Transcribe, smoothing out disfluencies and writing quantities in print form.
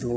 2